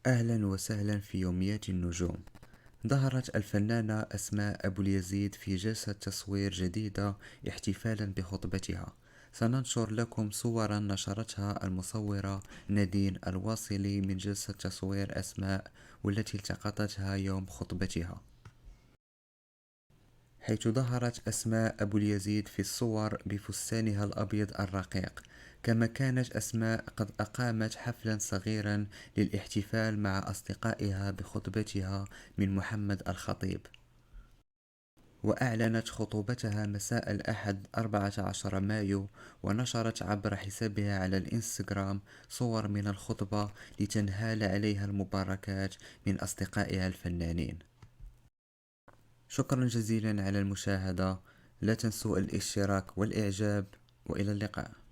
أهلا وسهلا في يوميات النجوم. ظهرت الفنانة أسماء أبو اليزيد في جلسة تصوير جديدة احتفالا بخطبتها. سننشر لكم صورا نشرتها المصورة نادين الواصلي من جلسة تصوير أسماء، والتي التقطتها يوم خطبتها، حيث ظهرت أسماء أبو اليزيد في الصور بفستانها الأبيض الرقيق. كما كانت أسماء قد أقامت حفلا صغيرا للاحتفال مع أصدقائها بخطبتها من محمد الخطيب، وأعلنت خطوبتها مساء الأحد 14 مايو، ونشرت عبر حسابها على الإنستغرام صور من الخطبة لتنهال عليها المباركات من أصدقائها الفنانين. شكرا جزيلا على المشاهدة، لا تنسوا الاشتراك والإعجاب، وإلى اللقاء.